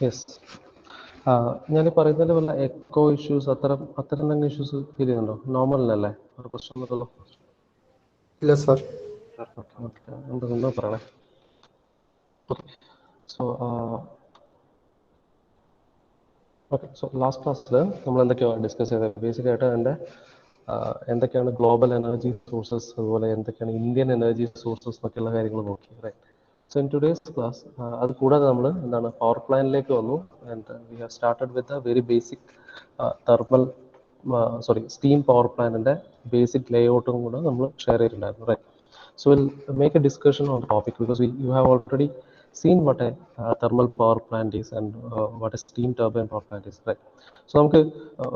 Yes. ഞാൻ പറയുന്നതിൽ വല്ല എക്കോ ഇഷ്യൂസ് അത്തരം എന്തെങ്കിലും ഇഷ്യൂസ് ഫീൽ ചെയ്യുന്നുണ്ടോ? നോർമൽ അല്ലേ? ഒരു പ്രശ്നമൊന്നുമില്ലല്ലോ? ഇല്ല സാർ. എന്താ പറയണേ? സോ ലാസ്റ്റ് ക്ലാസ്സിൽ നമ്മൾ എന്തൊക്കെയാണ് ഡിസ്കസ് ചെയ്തത്? ബേസിക്കായിട്ട് അതിൻ്റെ എന്തൊക്കെയാണ് ഗ്ലോബൽ എനർജി സോഴ്സസ്, അതുപോലെ എന്തൊക്കെയാണ് ഇന്ത്യൻ എനർജി സോഴ്സസ് എന്നൊക്കെയുള്ള കാര്യങ്ങൾ നോക്കി. Right. So in today's class അത് കൂടാതെ നമ്മൾ എന്താണ് പവർ പ്ലാന്റിലേക്ക് വന്നു. And we have started with a very basic thermal steam power പ്ലാന്റിൻ്റെ ബേസിക് ലേഔട്ടും കൂടെ നമ്മൾ ഷെയർ ചെയ്തിട്ടുണ്ടായിരുന്നു. Right. So we'll make a discussion on the topic because you have already seen what a thermal power plant is and what a steam turbine power plant is, right? So നമുക്ക്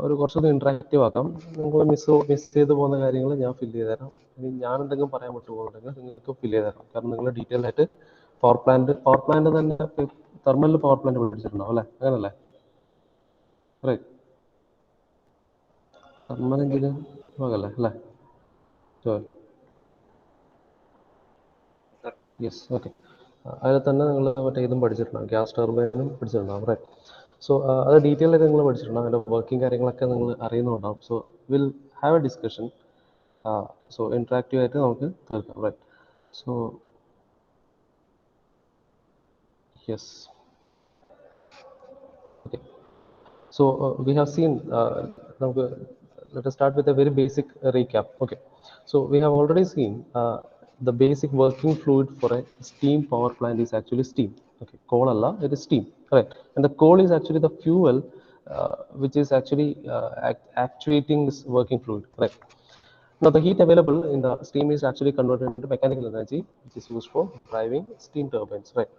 ഒരു കുറച്ചൊന്ന് interactive ആക്കാം. നിങ്ങൾ miss ചെയ്ത് പോകുന്ന കാര്യങ്ങൾ ഞാൻ fill ചെയ്ത് തരാം. ഇനി ഞാൻ എന്തെങ്കിലും പറയാൻ വിട്ടുപോകുന്നുണ്ടെങ്കിൽ നിങ്ങൾക്ക് ഫില്ല് ചെയ്ത് തരാം. കാരണം നിങ്ങൾ ഡീറ്റെയിൽ ആയിട്ട് പവർ പ്ലാന്റ് തന്നെ തെർമൽ പവർ പ്ലാന്റ് പഠിച്ചിട്ടുണ്ടാവും അല്ലേ? അങ്ങനല്ലേ? റൈറ്റ്. തെർമൽ എഞ്ചിനീയറിംഗ് അല്ലേ അല്ലേ? യെസ്. ഓക്കെ. അതിൽ തന്നെ നിങ്ങൾ മറ്റേ ഇതും പഠിച്ചിട്ടുണ്ടാകും, ഗ്യാസ് ടർബൈനും പഠിച്ചിട്ടുണ്ടാകും. റൈറ്റ്. സോ അത് ഡീറ്റെയിൽ ആയിട്ട് നിങ്ങൾ പഠിച്ചിട്ടുണ്ടാകും, അതിൻ്റെ വർക്കിംഗ് കാര്യങ്ങളൊക്കെ നിങ്ങൾ അറിയുന്നുണ്ടാകും. So will have a discussion. So interactive ആയിട്ട് നമുക്ക് തീർക്കാം. Right. So yes. Okay. So we have seen, let us start with a very basic recap. Okay. So we have already seen the basic working fluid for a steam power plant is actually steam. Okay. Coal alla, it is steam. Correct. And the coal is actually the fuel which is actually actuating this working fluid. Correct. Now the heat available in the steam is actually converted into mechanical energy which is used for driving steam turbines. Right.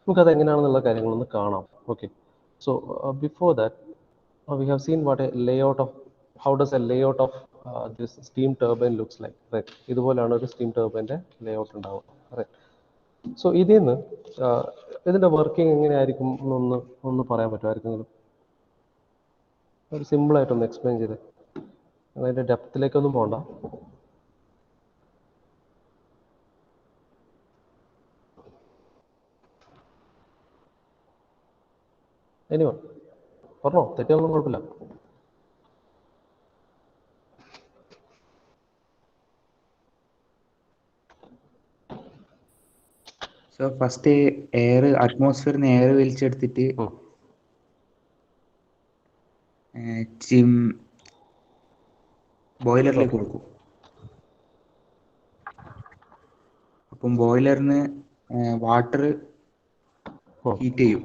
നമുക്കത് എങ്ങനെയാണെന്നുള്ള കാര്യങ്ങളൊന്ന് കാണാം. Okay. So before that we have seen what a layout of how does a layout of this steam turbine looks like, right? ഇതുപോലെയാണ് ഒരു steam ടർബൈൻ്റെ layout ഉണ്ടാവുക. Right. So ഇതിൽ നിന്ന് ഇതിൻ്റെ working എങ്ങനെയായിരിക്കും ഒന്ന് പറയാൻ പറ്റുമോ ആർക്കെങ്കിലും? ഒരു സിമ്പിളായിട്ടൊന്ന് എക്സ്പ്ലെയിൻ ചെയ്ത്, അതിൻ്റെ ഡെപ്തിലേക്കൊന്നും പോകണ്ട. എനിവ പറഞ്ഞോ, തെറ്റൊന്നും കുഴപ്പമില്ല. സോ ഫസ്റ്റ് അറ്റ്മോസ്ഫിയറിൽ നിന്ന് എയർ വലിച്ചെടുത്തിട്ട് ബോയിലറിലേക്ക് കൊടുക്കും. അപ്പം ബോയിലറിന് വാട്ടർ ഹീറ്റ് ചെയ്യും.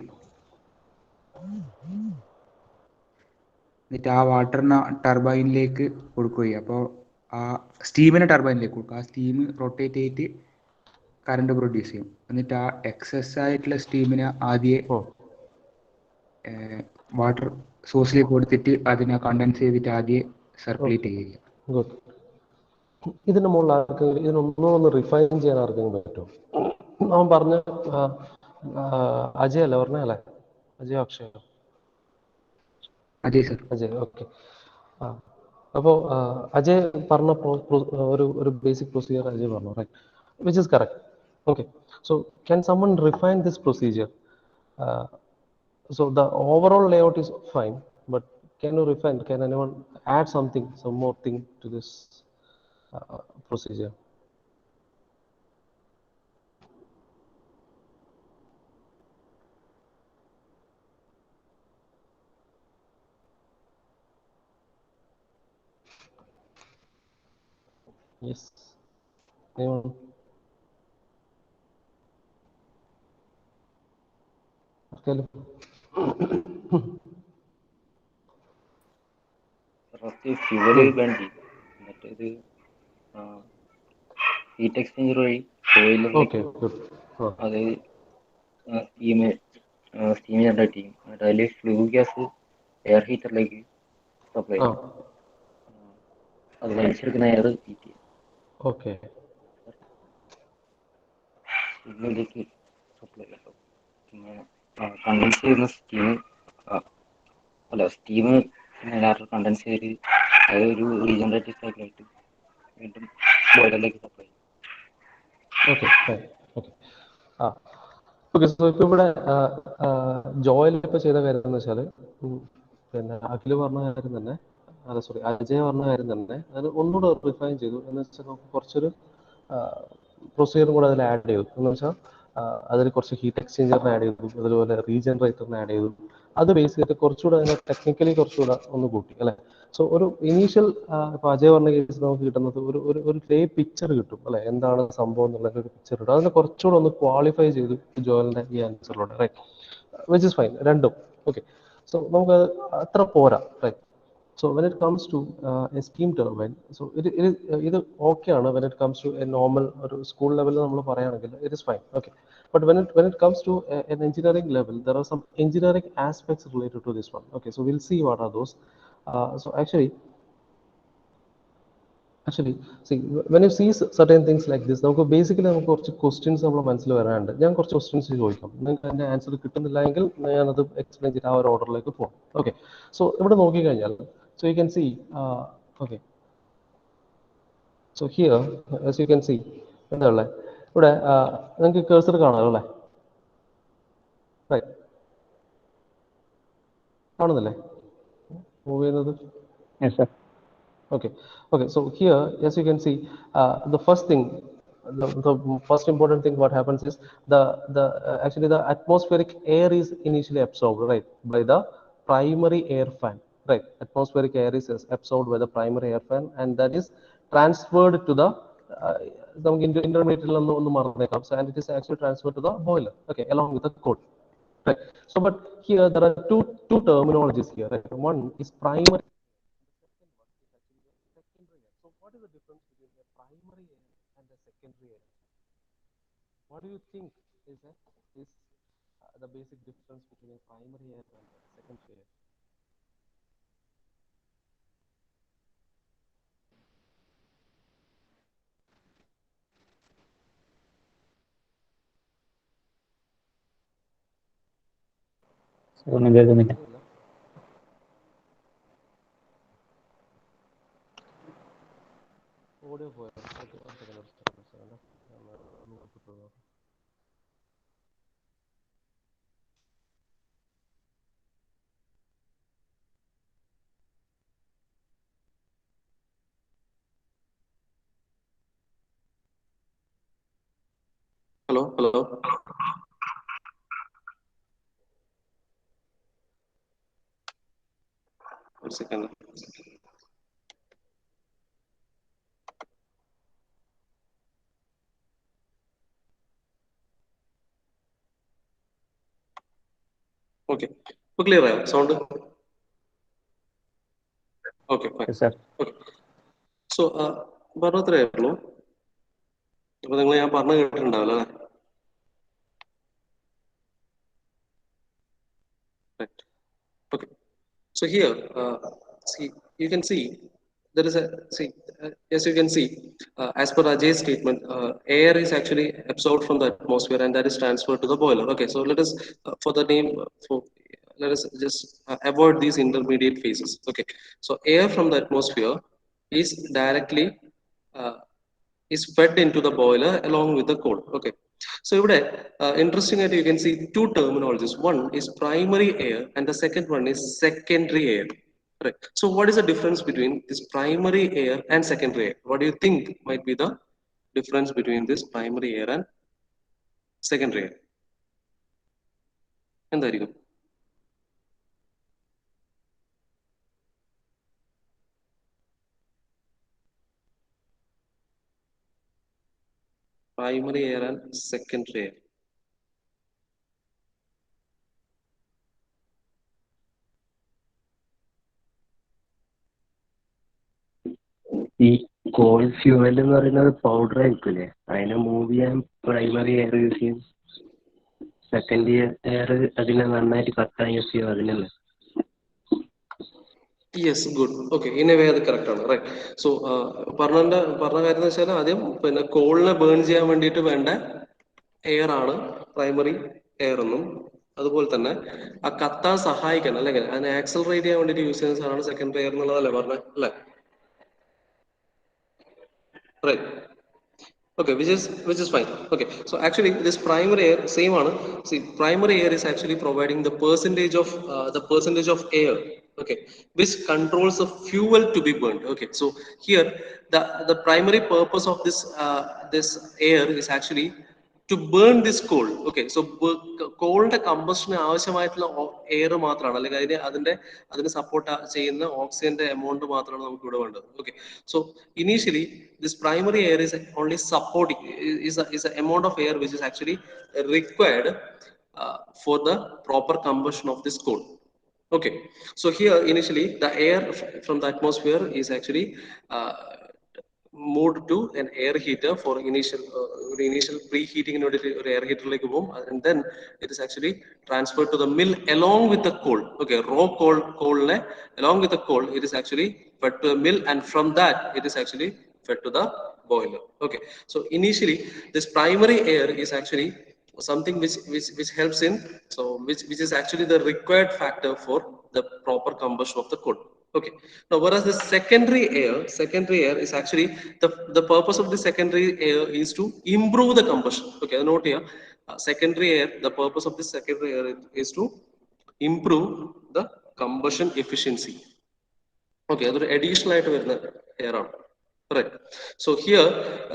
എന്നിട്ട് ആ വാട്ടറിനെ ടർബൈനിലേക്ക് കൊടുക്കുകയും, അപ്പോൾ ആ സ്റ്റീമിനെ ടർബൈനിലേക്ക് കൊടുക്കും. ആ സ്റ്റീം റൊട്ടേറ്റ് ചെയ്തിട്ട് കറണ്ട് പ്രൊഡ്യൂസ് ചെയ്യും. എന്നിട്ട് ആ എക്സസ് ആയിട്ടുള്ള സ്റ്റീമിനെ ആദ്യം വാട്ടർ സോഴ്സിലേക്ക് കൊടുത്തിട്ട് അതിനെ കണ്ടൻസ് ചെയ്തിട്ട് ആദ്യം സർക്കുലേറ്റ് ചെയ്യുക. ഗുഡ്. ഇതിൻ്റെ മുകളിൽ ആർക്കെങ്കിലും ഇതിനൊന്നും റിഫൈൻ ചെയ്യാൻ ആർക്കെങ്കിലും പറ്റുമോ? അവൻ പറഞ്ഞ അജയ് അല്ലേ പറഞ്ഞല്ലേ? അജയ് അക്ഷയോ? അതെ സർ. അജയ്. ഓക്കെ. അപ്പോൾ അജയ് പറഞ്ഞ ഒരു ബേസിക് പ്രൊസീജിയർ അജയ് പറഞ്ഞു, right, which is correct. Okay. So can someone refine this procedure? So the overall layout is fine, but can you refine? Can anyone add some more thing to this procedure? Yes. Anyone? Fuel വേണ്ടി മറ്റേത് heat exchanger വഴി ഓയിലേക്ക് അത് steam generate ചെയ്യും. എന്നിട്ട് അതിൽ flue gas air ഹീറ്ററിലേക്ക് supply ചെയ്യും. അത് വലിച്ചെടുക്കുന്ന air heat ചെയ്യും. ഓക്കെ. ഇതിലേക്ക് സപ്ലൈ ചെയ്യും. പിന്നെ കണ്ടൻസ് ചെയ്യുന്ന സ്റ്റീം എല്ലാവരും കണ്ടൻസ് ചെയ്ത് അത് ഒരു റീജനറേറ്റീവ് സൈക്കിളായിട്ട് വീണ്ടും ബോയിലറിലേക്ക് സപ്ലൈ ചെയ്യും. ഓക്കെ. ഓക്കെ. ഓക്കെ. സോ ഇപ്പോൾ ഇവിടെ ജോയൽ ഇപ്പോൾ ചെയ്ത കാര്യം എന്ന് വെച്ചാൽ പിന്നെ അഖിൽ പറഞ്ഞ കാര്യം തന്നെ, അല്ല സോറി അജയ് പറഞ്ഞ കാര്യം തന്നെ അത് ഒന്നുകൂടെ റിഫൈൻ ചെയ്തു. എന്ന് വെച്ചാൽ നമുക്ക് കുറച്ചൊരു പ്രൊസീജിയറും കൂടെ അതിൽ ആഡ് ചെയ്തു. എന്ന് വെച്ചാൽ അതിൽ കുറച്ച് ഹീറ്റ് എക്സ്ചേഞ്ചറിനെ ആഡ് ചെയ്തു, അതുപോലെ റീജനറേറ്ററിനെ ആഡ് ചെയ്തു. അത് ബേസ് ചെയ്തിട്ട് കുറച്ചുകൂടെ അതിനെ ടെക്നിക്കലി കുറച്ചുകൂടെ ഒന്ന് കൂട്ടി അല്ലേ. സോ ഒരു ഇനീഷ്യൽ ഇപ്പോൾ അജയ് പറഞ്ഞ കേസിൽ നമുക്ക് കിട്ടുന്നത് ഒരു ഒരു ഒരു ക്ലേ പിക്ചർ കിട്ടും അല്ലെ, എന്താണ് സംഭവം എന്നുള്ള ഒരു പിക്ചർ കിട്ടും. അതിനെ കുറച്ചുകൂടെ ഒന്ന് ക്വാളിഫൈ ചെയ്തു ജോയലിന്റെ ഈ ആൻസറിലൂടെ, റൈറ്റ്, വിച്ച് ഇസ് ഫൈൻ രണ്ടും. ഓക്കെ. സോ നമുക്ക് അത്ര പോരാ, right. So when it comes to a steam turbine, so ഇത് okay ആണ് when it comes to a normal ഒരു സ്കൂൾ ലെവലിൽ നമ്മൾ പറയുകയാണെങ്കിൽ it is fine, okay. But when it comes to an engineering level, there are some engineering aspects related to this one. Okay, so we'll see what are those. So actually see, when you see certain things like this, നമുക്ക് basically നമുക്ക് കുറച്ച് questions നമ്മുടെ മനസ്സിൽ വരാനുണ്ട്. ഞാൻ കുറച്ച് questions ചോദിക്കാം, നിങ്ങൾക്ക് അതിൻ്റെ ആൻസർ കിട്ടുന്നില്ല എങ്കിൽ ഞാനത് എക്സ്പ്ലെയിൻ ചെയ്ത് ആ ഒരു ഓർഡറിലേക്ക് പോകാം. ഓക്കെ. സോ ഇവിടെ നോക്കിക്കഴിഞ്ഞാൽ so you can see okay, so here as you can see എന്താ ഉള്ളത് ഇവിടെ നിങ്ങൾക്ക് കേഴ്സർ കാണാമല്ലോ അല്ലേ, റൈറ്റ്, കാണുന്നില്ലേ മൂവ് ചെയ്യുന്നത്? Yes sir. Okay, okay. So here, as you can see, the first thing, the first important thing, what happens is the actually the atmospheric air is initially absorbed, right, by the primary air fan, right. Atmospheric air is absorbed by the primary air fan, and that is transferred to the നമുക്ക് ഇന്റർമീഡിയറ്റിൽ ഒന്ന് മറന്നേക്കാം. So and it is actually transferred to the boiler, okay, along with the coal, right. So but here there are two terminologies here, right. One is primary. So what is the difference between a primary air and a secondary air? What do you think is the basic difference between a primary air and a secondary air? ഒന്നും കേൾക്കുന്നില്ല. Audio പോയോ? Hello hello, ഒരു second. Okay, ഇപ്പൊ clear ആയോ sound? Okay fine. Yes sir. Okay. So പറഞ്ഞത്രേ ഉള്ളൂ. അപ്പൊ നിങ്ങൾ ഞാൻ പറഞ്ഞു കേട്ടിട്ടുണ്ടാവില്ല അല്ലേ? Right. Okay. So here, see, you can see there is a see. As you can see, as per Ajay's statement, air is actually absorbed from the atmosphere and that is transferred to the boiler. Okay. So let us, for the name, for let us just avoid these intermediate phases. Okay. So air from the atmosphere is directly uh, is fed into the boiler along with the coal. Okay. So ഇവിടെ interesting ആയിട്ട് you can see two terminologies. One is primary air and the second one is secondary air. Right. So what is the difference between this primary air and secondary air? What do you think might be the difference between this primary air and secondary air? എന്തായിരിക്കും? Primary air and secondary air. ഈ call fuel എന്ന് പറയുന്നത് powder ആയിരിക്കില്ലേ, അതിനെ move ചെയ്യാൻ primary air use ചെയ്യും, second air അതിനെ നന്നായിട്ട് കത്താൻ യൂസ് ചെയ്യും, അതിനല്ലേ? Yes, good. Okay, in a way അത് കറക്റ്റ് ആണ്, റൈറ്റ്. സോ പറഞ്ഞ കാര്യം എന്ന് വെച്ചാൽ ആദ്യം പിന്നെ കോളിനെ ബേൺ ചെയ്യാൻ വേണ്ടിയിട്ട് വേണ്ട എയർ ആണ് പ്രൈമറി എയർ എന്നും, അതുപോലെ തന്നെ ആ കത്താൻ സഹായിക്കാൻ അല്ലെങ്കിൽ അതിനെ ആക്സലറേറ്റ് ചെയ്യാൻ വേണ്ടിയിട്ട് യൂസ് ചെയ്യുന്ന സാധനമാണ് സെക്കൻഡറി എയർ എന്നുള്ളതല്ലേ പറഞ്ഞത്, അല്ലേ? Right. Okay, which is fine. Okay, so actually this primary air same one. See, primary air is actually providing the percentage of air. Okay, which controls the fuel to be burned. Okay, so here the primary purpose of this air is actually to burn this coal. Okay, so കോളിന്റെ കമ്പഷന് ആവശ്യമായിട്ടുള്ള air മാത്രമാണ്, അല്ലെങ്കിൽ അതിന് support ചെയ്യുന്ന ഓക്സിജന്റെ amount മാത്രമാണ് നമുക്ക് ഇവിടെ വേണ്ടത്. Okay, so initially this primary air is only supporting, is an amount of air which is actually required for the proper combustion of this coal. Okay, so here initially the air from the atmosphere is actually uh, moved to an air heater for initial preheating in order to air heater like boom, and then it is actually transferred to the mill along with the coal. Okay, raw coal along with the coal, it is actually fed to the mill, and from that it is actually fed to the boiler. Okay, so initially this primary air is actually something which helps in, so which is actually the required factor for the proper combustion of the coal. Okay, now whereas the secondary air is actually the purpose of the secondary air is to improve the combustion. Okay, note here, secondary air, the purpose of the secondary air is to improve the combustion efficiency. Okay, അതൊരു additional ആയിട്ട് വരുന്ന air ആണ്. Right. So here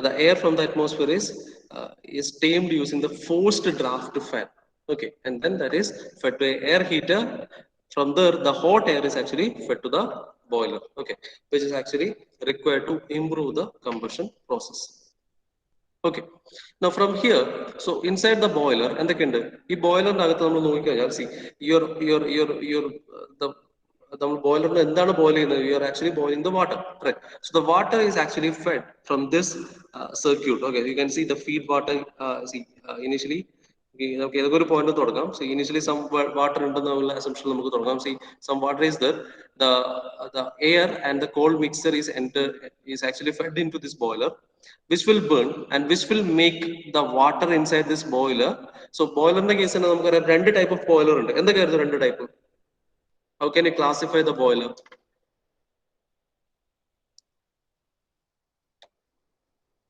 the air from the atmosphere is tamed using the forced draft fan. Okay, and then that is fed to an air heater. From there, the hot air is actually fed to the boiler. Okay, which is actually required to improve the combustion process. Okay, now from here, so inside the boiler and the kindle, ഈ ബോയിലറിനകത്ത് നമ്മൾ നോക്കിക്കഴിഞ്ഞാൽ, see, your the boiler എന്താണ് boil ചെയ്യുന്നത്? You are actually boiling the water, right? So the water is actually fed from this circuit. Okay, you can see the feed water. Initially നമുക്ക് ഏതൊക്കെ ഒരു point തുടങ്ങാം. So initially some water ഉണ്ടെന്നുള്ള assumption നമുക്ക് തുടങ്ങാം. See, some water is there. The air and the cold mixture is actually fed into this boiler, which will burn and which will make the water inside this boiler. So boiler കേസിൽ നമുക്കറിയാം രണ്ട് type of boiler ഉണ്ട്. എന്തൊക്കെയായിരുന്നു രണ്ട് type? How can you classify the boiler?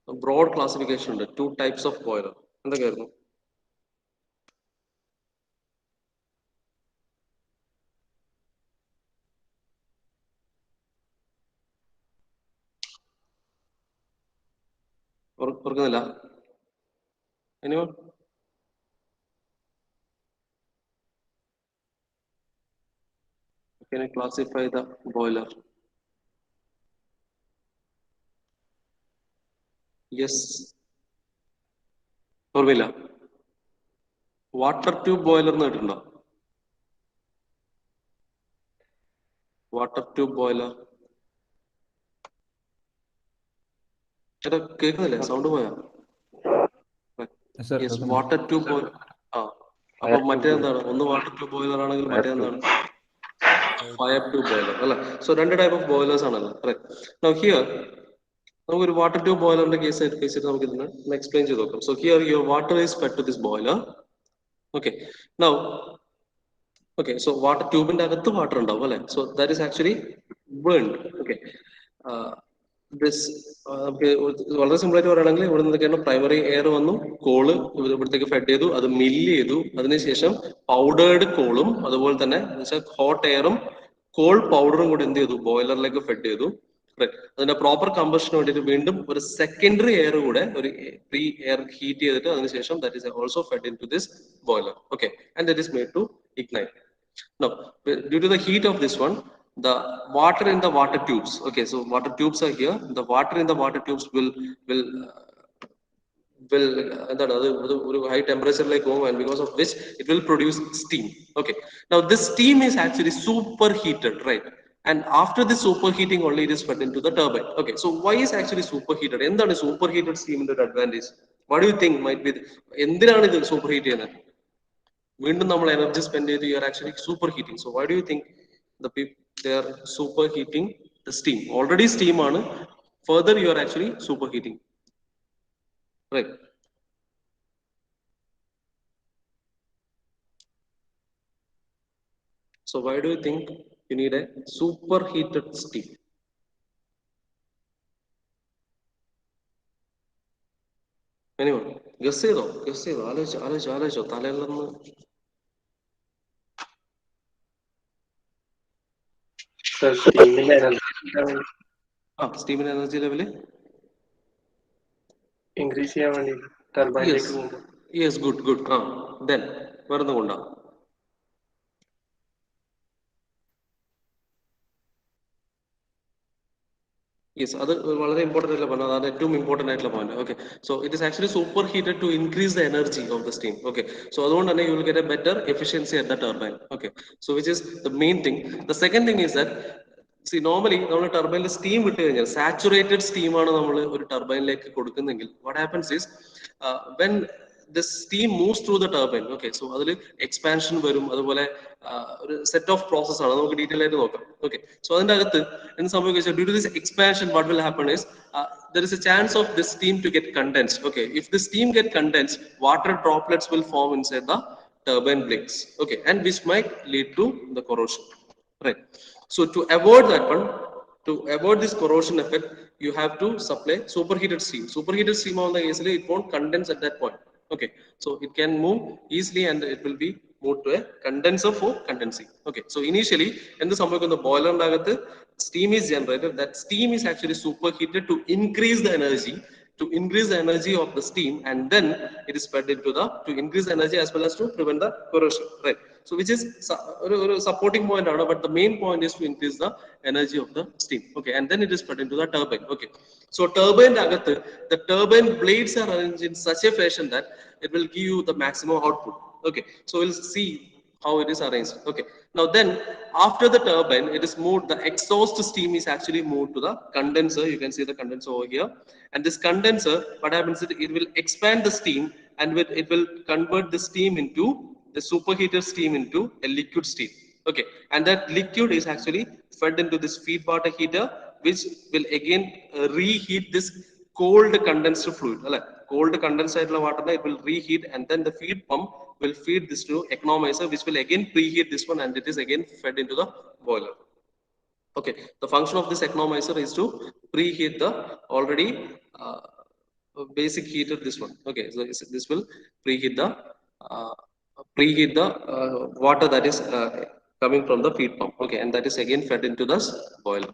A broad classification ഉണ്ട്. Two types of boiler. എന്തൊക്കെയായിരുന്നു? ഓർക്കുന്നില്ല? Anyone? Can you classify the boiler? Yes. ഓർമ്മയില്ല? വാട്ടർ ട്യൂബ് ബോയിലർ എന്ന് കേട്ടിട്ടുണ്ടോ? വാട്ടർ ട്യൂബ് ബോയിലർ ചേട്ടാ കേൾക്കുന്നില്ലേ? സൗണ്ട് പോയാ? Yes, water tube boiler. ആ, അപ്പൊ മറ്റേതെന്താണ്? ഒന്ന് വാട്ടർ ട്യൂബ് ബോയിലർ ആണെങ്കിൽ മറ്റേതെന്താണ്? ഫയർ ട്യൂബ് ബോയിലർ അല്ലെ? സോ രണ്ട് ടൈപ്പ് ഓഫ് ബോയിലേഴ്സ് ആണല്ലോ. നൗ ഹിയർ നമുക്കൊരു വാട്ടർ ട്യൂബ് ബോയിലറിന്റെ കേസ് വെച്ചിട്ട് നമുക്ക് ഇതിനെ എക്സ്പ്ലെയിൻ ചെയ്ത് നോക്കാം. So here your water is fed to this boiler. Okay, now okay, so water ട്യൂബിന്റെ അകത്ത് വാട്ടർ ഉണ്ടാവും അല്ലെ? So that is actually burned. Okay, this നമുക്ക് വളരെ സിമ്പിൾ ആയിട്ട് പറയുകയാണെങ്കിൽ ഇവിടെ നിന്നൊക്കെയാണ് പ്രൈമറി എയർ വന്നു, കോള് ഇവിടത്തേക്ക് ഫെഡ് ചെയ്തു, അത് മില്ല് ചെയ്തു, അതിനുശേഷം പൗഡേർഡ് കോളും അതുപോലെ തന്നെ ഹോട്ട് എയറും കോൾ പൗഡറും കൂടി എന്ത് ചെയ്തു? ബോയിലറിലേക്ക് ഫെഡ് ചെയ്തു. അതിന്റെ പ്രോപ്പർ കമ്പഷന് വേണ്ടിയിട്ട് വീണ്ടും ഒരു സെക്കൻഡറി എയർ കൂടെ ഒരു പ്രീ എയർ ഹീറ്റ് ചെയ്തിട്ട് അതിനുശേഷം that is also fed into this boiler. Okay, and that is made to ignite. Now, due to the heat of this one, the water in the water tubes. Okay, so water tubes are here. The water in the water tubes will എന്താണ് അത് ഒരു high temperature like go, and because of which it will produce steam. Okay, now this steam is actually superheated, right? And after this superheating only it is fed into the turbine. Okay, so why is actually superheated? എന്താണ് superheated steam ന്റെ advantage? What do you think might be? എന്തിനാണ് ഇത് superheat ചെയ്യുന്നത്? വീണ്ടും നമ്മൾ energy spend ചെയ്ത് you are actually super heating. So why do you think they are superheating the steam? Already steam ആണ്, further you are actually superheating, right? So why do you think you need a superheated steam? Anyone? Guess ചെയ്തോ? Guess ചെയ്തോ? ആലോചിച്ചോ? തലയിലൊന്ന് സ്റ്റീമിന്റെ energy സ്റ്റീമിന്റെ energy level increase ചെയ്യാൻ വേണ്ടി ടർബൈനിലേക്ക് പോകുമ്പോൾ. Yes, good. Then വേറൊന്നും കൊണ്ടാ? Yes, അത് വളരെ ഇമ്പോർട്ടൻ്റ് ആയിട്ടുള്ള പോയിന്റ്. അതാണ് ഏറ്റവും ഇമ്പോർട്ടൻ്റ് ആയിട്ടുള്ള point. Okay, so it is actually super heated to increase the energy of the steam. Okay, so അതുകൊണ്ട് തന്നെ you will get a better efficiency at the turbine. Okay, so which is the main thing. The second thing is that normally നമ്മൾ ടർബൈനിൽ steam വിട്ട് കഴിഞ്ഞാൽ saturated സ്റ്റീമാണ് നമ്മൾ ഒരു ടർബൈനിലേക്ക് കൊടുക്കുന്നെങ്കിൽ what happens is when the steam moves through the turbine. Okay, so അതിൽ എക്സ്പാൻഷൻ വരും, അതുപോലെ ഒരു സെറ്റ് ഓഫ് പ്രോസസ് ആണ്, നമുക്ക് ഡീറ്റെയിൽ ആയിട്ട് നോക്കാം. ഓക്കെ, സോ അതിന്റെ അകത്ത് എന്ത് സംഭവിക്കുക, due to this expansion what will happen is there is a chance of this steam to get condensed. Okay, if the steam get condensed, water droplets will form inside the turbine blades. Okay, and which might lead to the corrosion, right? So to avoid that one, to avoid this corrosion effect, you have to supply superheated steam. Superheated steam on the easily it won't condense at that point. Okay, so it can move easily and it will be moved to a condenser for condensing. Okay, so initially in the boiler steam is generated. That steam is actually superheated to increase the energy, of the steam, and then it is fed into the, to increase the energy as well as to prevent the corrosion, right? So which is a supporting point, but the main point is to increase the energy of the steam. Okay, and then it is fed into the turbine. Okay, so turbine the turbine blades are arranged in such a fashion that it will give you the maximum output. Okay, so we'll see how it is arranged. Okay, now then after the turbine it is moved, the exhaust steam is actually moved to the condenser. You can see the condenser over here, and this condenser, what happens is it will expand the steam, and it will convert the steam into the superheated steam into a liquid steam. Okay, and that liquid is actually fed into this feed water heater, which will again reheat this cold condensed fluid. Cold condensed water, it will reheat, and then the feed pump will feed this to economizer, which will again preheat this one, and it is again fed into the boiler. Okay, the function of this economizer is to preheat the already basic heater, this one. Okay, so this will preheat the uh, water that is coming from the feed pump. Okay, and that is again fed into this boiler.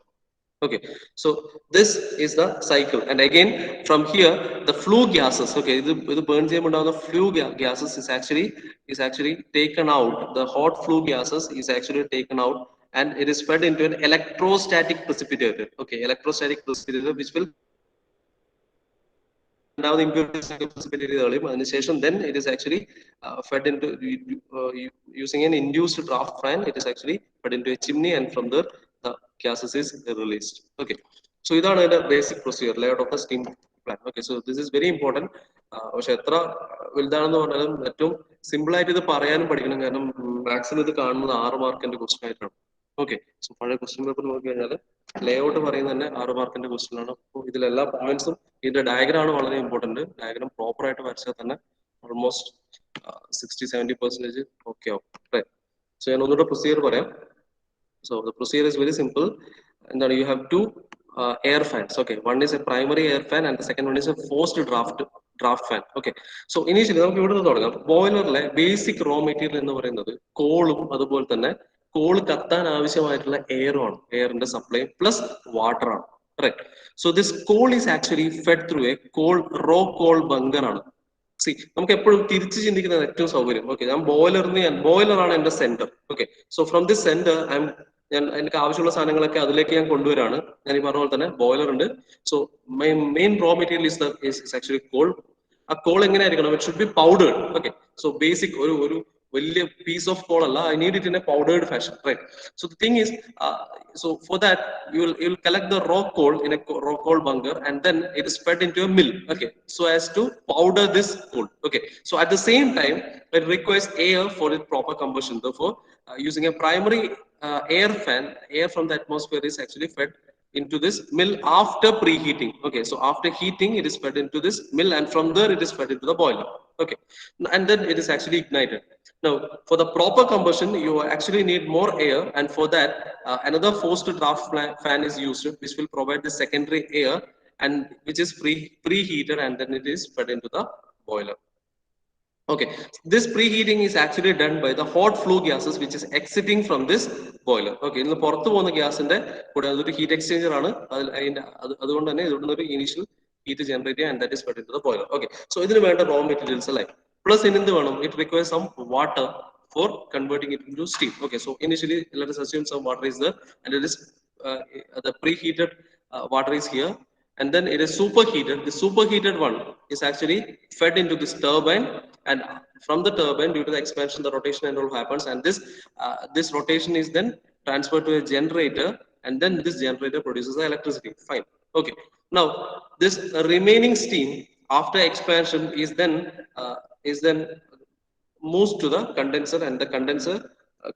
Okay, so this is the cycle, and again from here the flue gases. Okay, the burn the flue gases is actually taken out. The hot flue gases is actually taken out, and it is fed into an electrostatic precipitator. Okay, electrostatic precipitator, which will now the impurities precipitated earlier, and then it is actually fed into using an induced draft fan. It is actually fed into a chimney, and from there the gases is released. Okay, so these are the basic procedure layout of the steam plant. Okay, so this is very important. പക്ഷെ എത്ര വലുതാണെന്ന് പറഞ്ഞാലും ഏറ്റവും simple ആയിട്ട് ഇത് പറയാനും പഠിക്കണം, കാരണം മാക്സിമം ഇത് കാണുന്നത് 6 മാർക്കിന്റെ ക്വസ്റ്റൻ ആയിട്ടാണ്. ഓക്കെ, സോ പഴയ ക്വസ്റ്റ്യൻ പേപ്പർ നോക്കി കഴിഞ്ഞാൽ ലേഔട്ട് പറയുന്നത് തന്നെ 6 മാർക്കിന്റെ ക്വസ്റ്റൻ ആണ്. അപ്പോൾ ഇതിലെല്ലാ പോയിന്റ്സും, ഇതിന്റെ ഡയഗ്രാം ആണ് വളരെ ഇമ്പോർട്ടന്റ്. ഡയഗ്രാം പ്രോപ്പർ ആയിട്ട് വരച്ചാൽ തന്നെ ഓൾമോസ്റ്റ് 60-70% ഓക്കെ ആവും. സോ ഞാൻ ഒന്നുകൂടെ പ്രൊസീജിയർ പറയാം. So the procedure is very simple, and then you have two air fans. Okay, one is a primary air fan and the second one is a forced draft fan. Okay, so initially നമുക്ക് ഇവിടെ നിന്ന് തുടങ്ങാം. ബോയിലറിലെ basic raw material എന്ന് പറയുന്നത് കോളും അതുപോലെ തന്നെ call കത്താൻ ആവശ്യമായിട്ടുള്ള എയറുമാണ്, എയറിന്റെ സപ്ലൈ പ്ലസ് വാട്ടർ ആണ്. Correct. So this coal is actually fed through a raw coal bunker ആണ്. സി നമുക്ക് എപ്പോഴും തിരിച്ച് ചിന്തിക്കുന്നത് ഏറ്റവും സൗകര്യം. ഓക്കെ, ഞാൻ ബോയിലറാണ് എന്റെ centre. Okay, so from this centre ഞാൻ എനിക്ക് ആവശ്യമുള്ള സാധനങ്ങളൊക്കെ അതിലേക്ക് ഞാൻ കൊണ്ടുവരാണ്. ഞാൻ ഈ പറഞ്ഞ പോലെ തന്നെ ബോയിലർ ഉണ്ട്. So my main raw material is actually coal. ആ കോൾ എങ്ങനെയായിരിക്കണം? It should be powdered. Okay, so basic ഒരു വലിയ പീസ് ഓഫ് കോൾ അല്ല, I need it in a powdered fashion. Right. So the thing is, so for that you'll collect the raw coal in a raw coal bunker, and then it is fed into a mill. Okay, so as to powder this coal. Okay, so at the same time it requires air for its proper combustion. Therefore using a primary air fan, air from the atmosphere is actually fed into this mill after preheating. Okay, so after heating it is fed into this mill, and from there it is fed into the boiler. Okay, and then it is actually ignited. Now for the proper combustion you actually need more air, and for that another forced draft fan is used, which will provide the secondary air, and which is preheated and then it is fed into the boiler. Okay, this preheating is actually done by the hot flue gases which is exiting from this boiler. Okay, in the പുറത്തു പോകുന്ന ഗ്യാസിന്റെ കൂടെ അതൊരു heat exchanger ആണ്. അതുകൊണ്ട് തന്നെ ഇവിടുന്ന് ഒരു initial heat generated and that is fed into the boiler. Okay, so ഇതിന് വേണ്ട raw materials അല്ലേ, plus ഇനി എന്ത് വേണം, it requires some water for converting it into steam. Okay, so initially let us assume some water is there and it is the preheated water is here, and then it is superheated. The superheated one is actually fed into this turbine, and from the turbine, due to the expansion, the rotation and all happens, and this rotation is then transferred to a generator, and then this generator produces the electricity. Fine. Okay, now this remaining steam after expansion is then moves to the condenser, and the condenser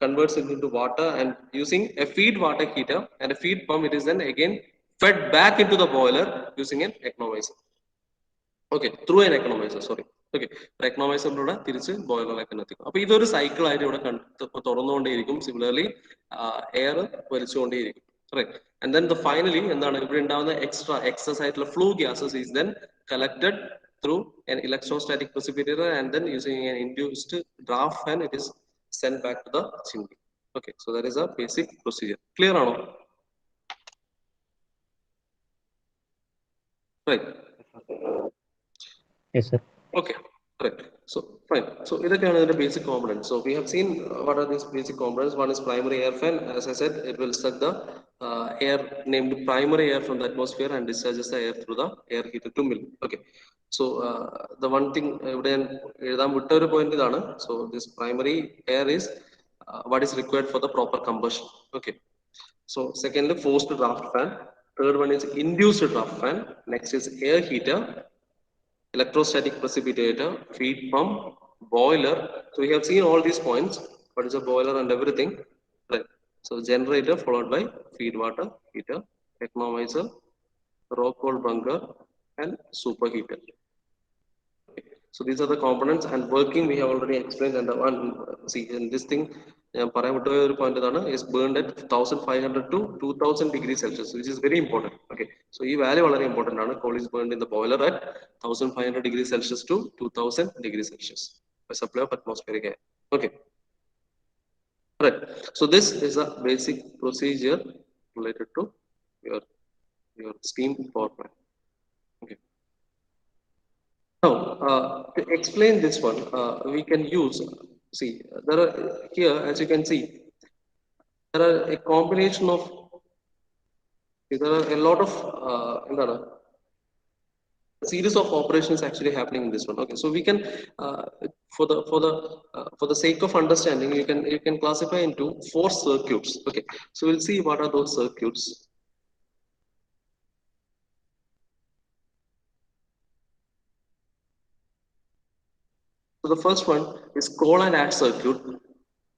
converts it into water, and using a feed water heater and a feed pump, it is then again fed back into the boiler using an economizer. Okay, through an economizer, sorry. Okay, economizer തിരിച്ച് ബോയിലറിലേക്ക് എത്തിക്കും. അപ്പോൾ ഇതൊരു cycle ആയിട്ട് ഇവിടെ തുറന്നുകൊണ്ടേയിരിക്കും. Similarly air വലിച്ചുകൊണ്ടേയിരിക്കും. Right, and then the finally എന്താണ് ഇവിടെ ഉണ്ടാവുന്ന excess ആയിട്ടുള്ള flue gases is then collected through an electrostatic precipitator, and then using an induced draft fan, it is sent back to the chimney. Okay, so that is a basic procedure. Clear ആണോ? Right. Yes, sir. Okay, right. So fine. So ഇതൊക്കെയാണ് ഇതിന്റെ basic components. So we have seen what are these basic components. One is primary air fan. As I said, it will suck the air named primary air from the atmosphere and discharges the air through the air heater to mill. Okay. So the one thing ഇവിടെ എഴുതാൻ വിട്ട ഒരു point ഇതാണ്. So this primary air is what is required for the proper combustion. Okay. So secondly, forced draft fan. Third one is induced draft fan. Next is air heater, electrostatic precipitator, feed pump, boiler. So we have seen all these points. What is a boiler and everything? Right. So generator followed by feed water heater, economizer, raw coal bunker, and superheater. So these are the components, and working we have already explained. And the one, see in this thing, point is burned at 1500 to 2000 degrees Celsius, which is very important. Okay, so this value is very important. Coal is burned in the boiler at 1500 degrees Celsius to 2000 degrees Celsius by supply of atmospheric air. Okay, right. So this is a basic procedure related to your steam power plant. Okay. Now, to explain this one, we can use, see, there are here, as you can see, there are a combination of, there are a lot of series of operations actually happening in this one. Okay, so we can, for the sake of understanding, you can classify into 4 circuits. Okay, so we'll see what are those circuits. So the first one is coal and ash circuit.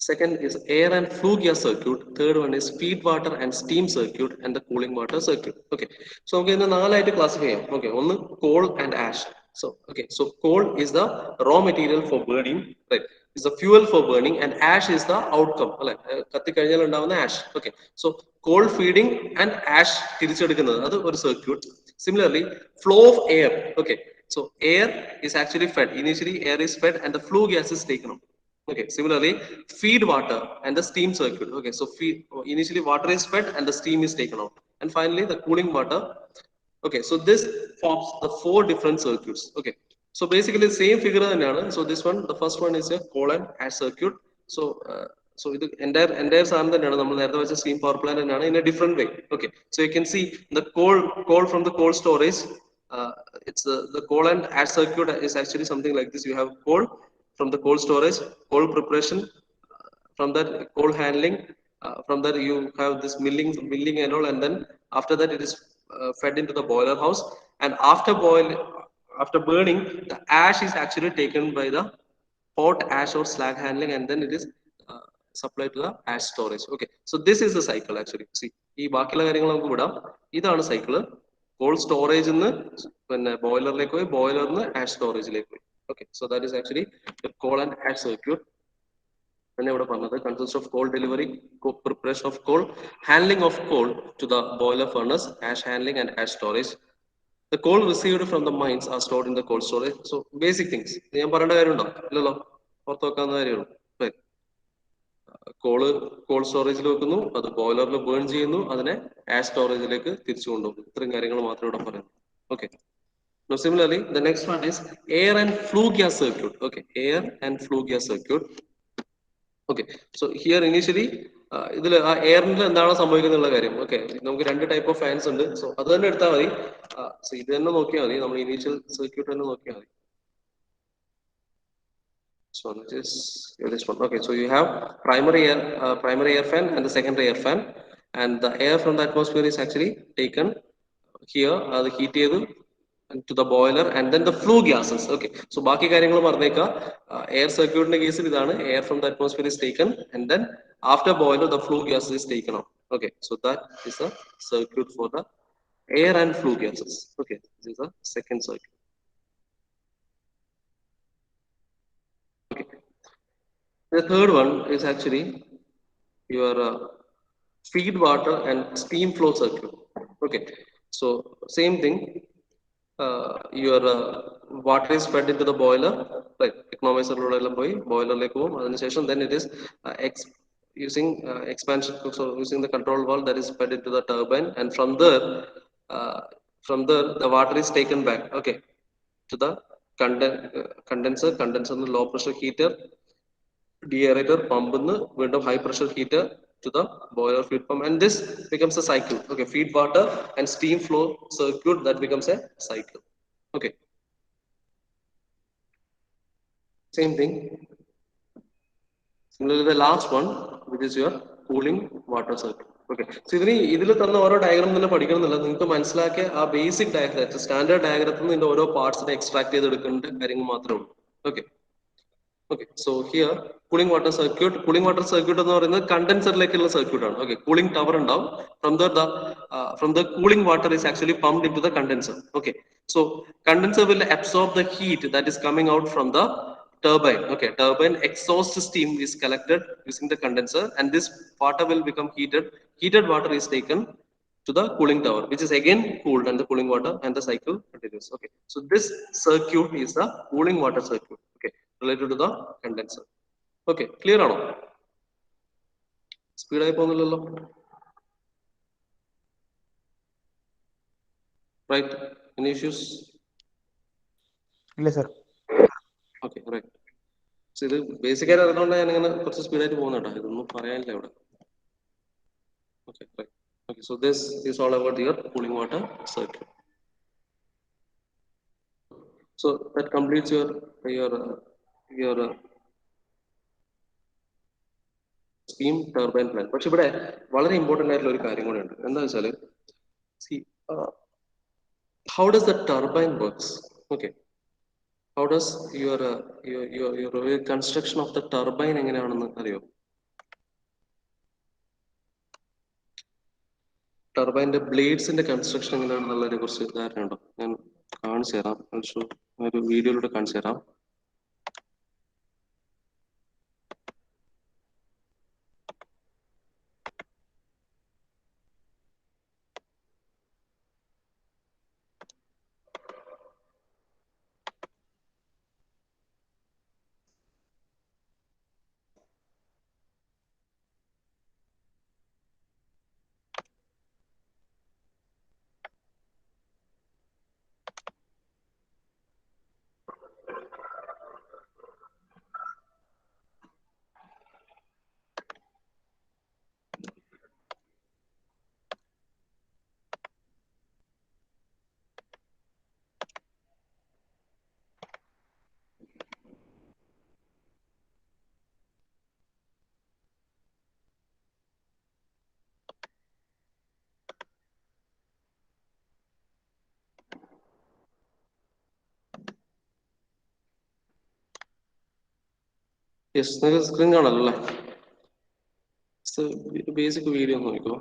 Second is air and flue gas circuit. Third one is feed water and steam circuit, and the cooling water circuit. Okay, so we can classify. Okay, one coal and ash. So okay, so coal is the raw material for burning, right? Is the fuel for burning, and ash is the outcome. Ash. Okay, so coal feeding and ash other circuit. Similarly, flow of air. Okay, so air is actually fed. Initially, air is fed and the flue gas is taken out. Okay, similarly, feed water and the steam circuit. Okay, so initially water is fed and the steam is taken out. And finally, the cooling water. Okay, so this forms the 4 different circuits. Okay, so basically the same figure. So this one, the first one is a coal and ash circuit. So so the entire steam power plant in a different way. Okay, so you can see the coal from the coal storage. It's the coal and ash circuit is actually something like this. You have coal from the coal storage, coal preparation, from that coal handling, from that you have this milling and all, and then after that it is fed into the boiler house, and after burning, the ash is actually taken by the hot ash or slag handling, and then it is supplied to the ash storage. Okay, so this is the cycle actually. See, ഈ ബാക്കിയുള്ള കാര്യങ്ങൾ നമുക്ക് വിടാം. ഇതാണ് cycle. Call സ്റ്റോറേജിൽ നിന്ന് പിന്നെ ബോയിലറിലേക്ക് പോയി, ബോയിലറിൽ നിന്ന് ആഷ് സ്റ്റോറേജിലേക്ക് പോയി. Okay, so that is actually the coal and ash circuit. Consists of coal delivery, preparation of coal, handling of coal to the boiler furnace, ash handling and ash storage. The coal received from the mines are stored in the cold storage. So basic things. ഞാൻ പറയേണ്ട കാര്യമുണ്ടോ? ഇല്ലല്ലോ. ഓർത്ത് വെക്കാവുന്ന കാര്യമുള്ളൂ. Right. Call സ്റ്റോറേജിൽ വെക്കുന്നു, അത് ബോയിലറിൽ burn ചെയ്യുന്നു, അതിനെ ആഷ് സ്റ്റോറേജിലേക്ക് തിരിച്ചു കൊണ്ടുപോകും. ഇത്രയും കാര്യങ്ങൾ മാത്രമേ ഇവിടെ പറയുന്നു. Okay. Now similarly, the next one is air and flue gas circuit. Okay, air and flue gas circuit. Okay, so here initially ഇതിൽ ആ എയറിൽ എന്താണ് സംഭവിക്കുന്നുള്ള കാര്യം. ഓക്കെ, നമുക്ക് രണ്ട് ടൈപ്പ് ഓഫ് ഫാൻസ് ഉണ്ട്. സോ അത് തന്നെ എടുത്താൽ മതി. സോ ഇത് തന്നെ നോക്കിയാൽ മതി, നമ്മൾ ഇനീഷ്യൽ സർക്യൂട്ട് തന്നെ നോക്കിയാൽ മതി. So this one. Okay, so you have primary air fan and the secondary air fan, and the air from the atmosphere is actually taken here, the heat to the boiler, and then the flue gases. Okay, so ബാക്കി കാര്യങ്ങൾ പറഞ്ഞേക്കാം. Air circuit കേസിൽ ഇതാണ്, air from the atmosphere is taken, and then after boiler the flue gas is taken out. Okay, so that is a circuit for the air and flue gases. Okay, this is the second circuit. The third one is actually your feed water and steam flow circuit. Okay, so same thing. Your water is fed into the boiler, right? Economizer boiler like home. Then it is using expansion. So using the control valve that is fed into the turbine, and from there the water is taken back. Okay, to the condenser. Condenser low pressure heater. Deaerator pump window high pressure heater to the boiler feed pump, and this becomes a cycle. Okay, feed water and steam flow circuit, that becomes a cycle. Okay, same thing. Similarly, the last one, which is your cooling water circuit. Okay, so ഇതിൽ തന്ന ഓരോ diagram തന്നെ പഠിക്കണമെന്നില്ല, നിങ്ങൾക്ക് മനസ്സിലാക്കിയ ആ basic diagram, standard ഡയഗ്രത്തിൽ നിന്ന് ഓരോ പാർട്സിനെ extract ചെയ്തെടുക്കേണ്ട കാര്യങ്ങൾ മാത്രമേ ഉള്ളൂ. Okay. Okay, so here cooling water circuit എന്ന് പറയുന്നത് കണ്ടൻസറിലേക്കുള്ള സർക്യൂട്ട് ആണ്. Okay, കൂളിംഗ് ടവർ ഉണ്ടാവും. From the cooling water is actually pumped into the condenser. Okay, so condenser will absorb the heat that is coming out from the turbine. Okay, turbine exhaust steam is collected using the condenser, and this water will become heated. Heated water is taken to the cooling tower, which is again cooled, and the cooling water, and the cycle continues. Okay, so this circuit is the cooling water circuit. Okay, related to the condenser. Okay, clear ആണോ? Speed ആയി പോകുന്നില്ലല്ലോ. Right, any issues? ഇല്ല sir. Okay, right. So ഇത് basic ആയിട്ട് അറിഞ്ഞുകൊണ്ട് ഞാൻ ഇങ്ങനെ കുറച്ച് സ്പീഡായിട്ട് പോകുന്നുണ്ടോ, ഇതൊന്നും പറയാനില്ല ഇവിടെ. Okay, right. Okay, so this is all about your cooling water circuit. So that completes your steam turbine plant. പക്ഷെ ഇവിടെ വളരെ ഇമ്പോർട്ടന്റ് ആയിട്ടുള്ള ഒരു കാര്യം കൂടെ ഉണ്ട്. എന്താ വെച്ചാൽ, how does the turbine works? Okay, how does your construction of the turbine എങ്ങനെയാണെന്ന് അറിയോ? ടർബൈൻ്റെ ബ്ലേഡ്സിന്റെ കൺസ്ട്രക്ഷൻ എങ്ങനെയാണെന്നുള്ളതിനെ കുറിച്ച് ധാരണ ഉണ്ടോ? ഞാൻ കാണിച്ചു തരാം, ഒരു വീഡിയോയിലൂടെ കാണിച്ചു തരാം. യെസ്, നിങ്ങൾക്ക് സ്ക്രീൻ കാണാമല്ലോ അല്ലേ? ബേസിക് വീഡിയോ നോക്കിക്കോ.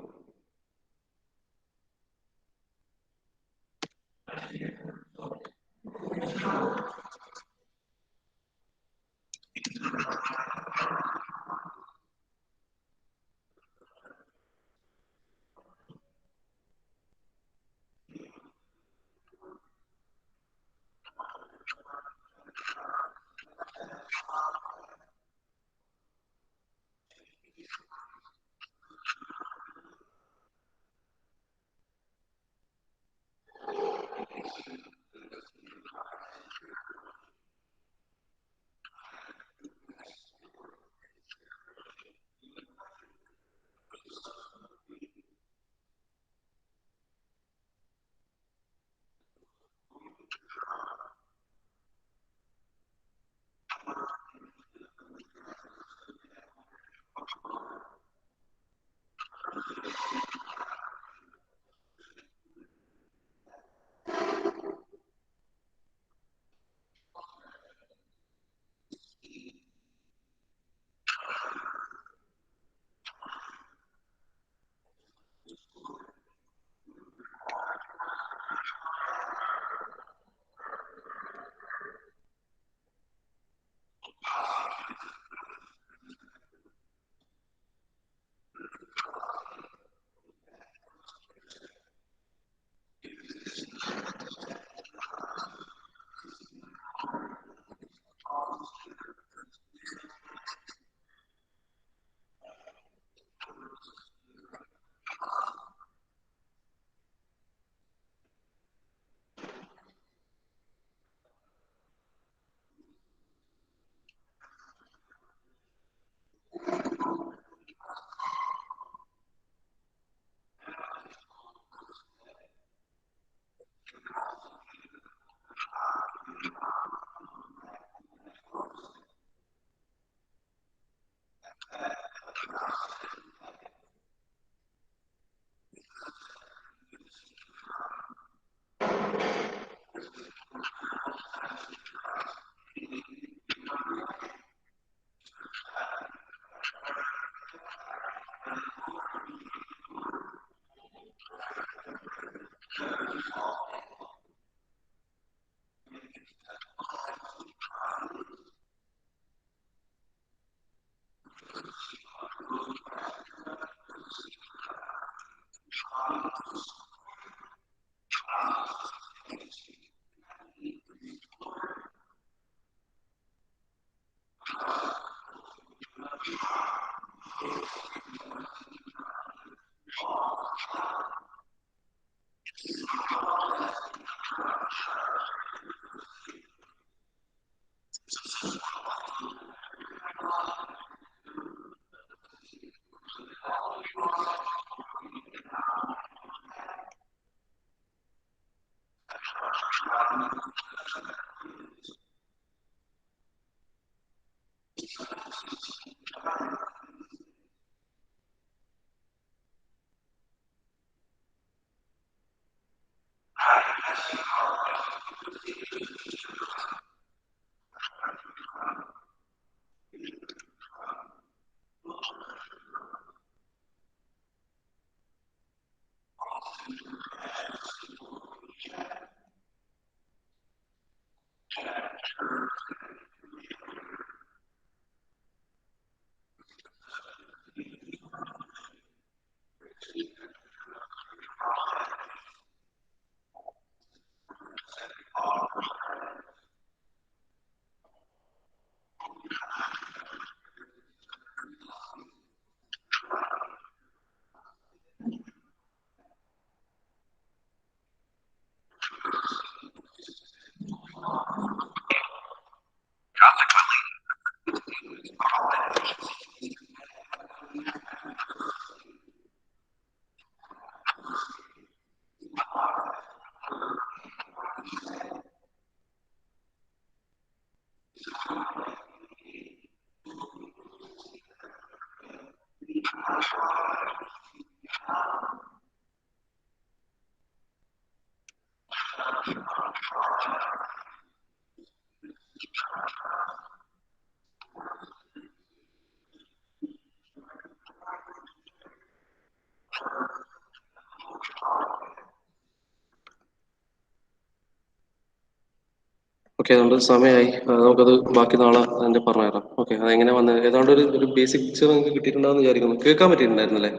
ഓക്കെ, നമ്മുടെ സമയമായി. നമുക്കത് ബാക്കി നാളെ അതിന്റെ പറഞ്ഞുതരാം. ഓക്കെ, അതെങ്ങനെ വന്നത് ഏതാണ്ട് ഒരു ബേസിക് പിക്ചർ നിങ്ങൾക്ക് കിട്ടിയിട്ടുണ്ടാവുമെന്ന് വിചാരിക്കുന്നു. കേൾക്കാൻ പറ്റിയിട്ടുണ്ടായിരുന്നല്ലേ?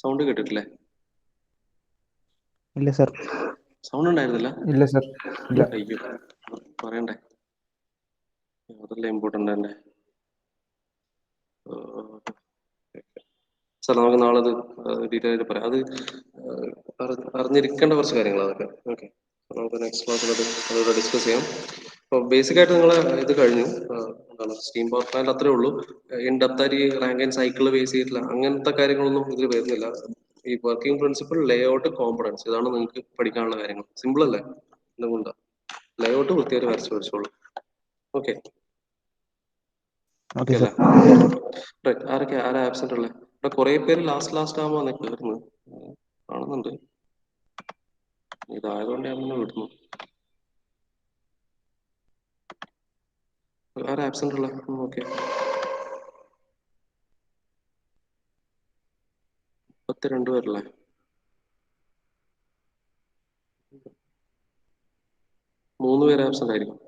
സൗണ്ട് കേട്ടിട്ടില്ലേ? ഇല്ല സർ. സൗണ്ട് ഉണ്ടായിരുന്നില്ല? ഇല്ല സർ. ഇല്ല. അയ്യോ, പറയണ്ടേ, അതല്ലേ ഇമ്പോർട്ടൻ്റ് തന്നെ. സാർ, നമുക്ക് നാളെ അത് ഡീറ്റെയിൽ ആയിട്ട് പറയാം. അത് അറിഞ്ഞിരിക്കേണ്ട കുറച്ച് കാര്യങ്ങളാണ് അതൊക്കെ. ഓക്കെ, നമുക്ക് നെക്സ്റ്റ് ക്ലാസ്സിൽ അതോടെ ഡിസ്കസ് ചെയ്യാം. അപ്പോൾ ബേസിക് ആയിട്ട് നിങ്ങൾ ഇത് കഴിഞ്ഞു. എന്താണ് സ്റ്റീം പവർ പ്ലാന്റ്, അത്രേ ഉള്ളൂ. ഇൻ ഡെപ്ത് ആയിട്ട് ഈ റാങ്ക് ആൻഡ് സൈക്കിൾ ബേസ് ചെയ്തിട്ടില്ല അങ്ങനത്തെ കാര്യങ്ങളൊന്നും ഇതിൽ വരുന്നില്ല. ഈ വർക്കിംഗ് പ്രിൻസിപ്പിൾ, ലേ ഔട്ട്, കോമ്പണൻസ്, ഇതാണ് നിങ്ങൾക്ക് പഠിക്കാനുള്ള കാര്യങ്ങൾ. സിമ്പിൾ അല്ലേ? എന്തുകൊണ്ടാ ലേ ഔട്ട് വൃത്തിയായിട്ട് വരച്ച് പഠിച്ചോളൂ. ഓക്കെ ഓക്കെ അല്ലേ? ആരാ ആബ്സെന്റ് ഉള്ളത്? ഇവിടെ കുറെ പേര് ലാസ്റ്റ് ആകുമ്പോൾ കയറുന്നു കാണുന്നുണ്ട്. ഇതായതുകൊണ്ട് ഞാൻ തന്നെ വിടുന്നു. ആരാ ആബ്സെന്റ് ഉള്ളത്? ഓക്കെ, 32 പേരല്ലേ? 3 പേര് ആബ്സെന്റ് ആയിരിക്കും.